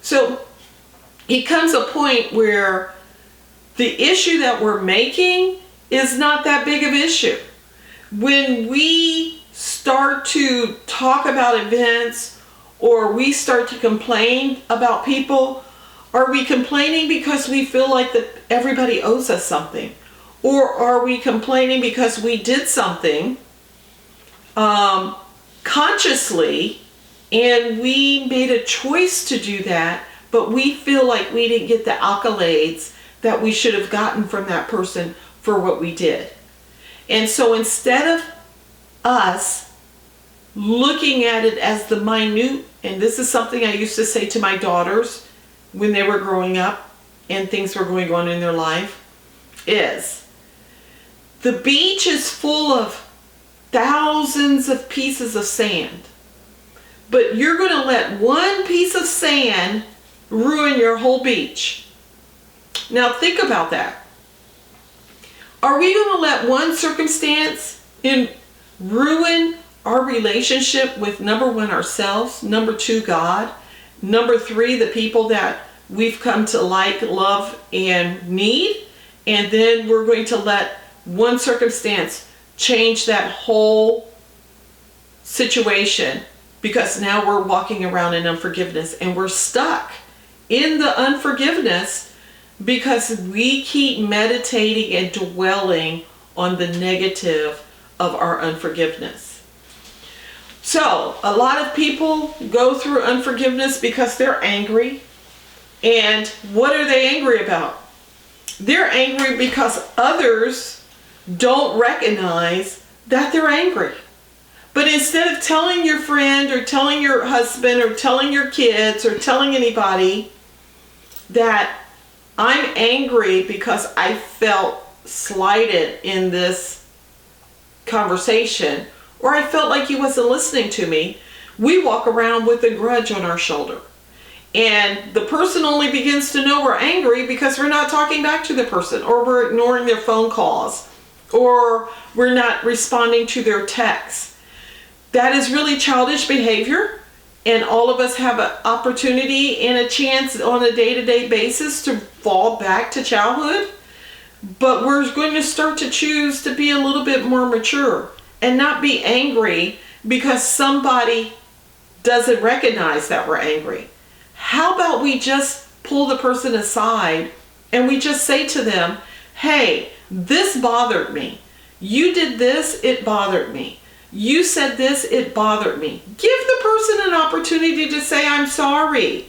So it comes a point where the issue that we're making is not that big of an issue. When we start to talk about events, or we start to complain about people, are we complaining because we feel like that everybody owes us something? Or are we complaining because we did something consciously and we made a choice to do that, but we feel like we didn't get the accolades that we should have gotten from that person for what we did? And so instead of us looking at it as the minute, and this is something I used to say to my daughters when they were growing up and things were going on in their life, is the beach is full of thousands of pieces of sand, but you're going to let one piece of sand ruin your whole beach. Now think about that. Are we going to let one circumstance ruin our relationship with, number one, ourselves, number two, God, number three, the people that we've come to like, love, and need, and then we're going to let one circumstance change that whole situation because now we're walking around in unforgiveness and we're stuck in the unforgiveness because we keep meditating and dwelling on the negative of our unforgiveness. So a lot of people go through unforgiveness because they're angry. And what are they angry about? They're angry because others don't recognize that they're angry. But instead of telling your friend or telling your husband or telling your kids or telling anybody that I'm angry because I felt slighted in this conversation, or I felt like he wasn't listening to me, we walk around with a grudge on our shoulder. And the person only begins to know we're angry because we're not talking back to the person, or we're ignoring their phone calls, or we're not responding to their texts. That is really childish behavior, and all of us have an opportunity and a chance on a day-to-day basis to fall back to childhood. But we're going to start to choose to be a little bit more mature and not be angry because somebody doesn't recognize that we're angry. How about we just pull the person aside and we just say to them, hey, this bothered me. You did this, it bothered me. You said this, it bothered me. Give the person an opportunity to say, I'm sorry.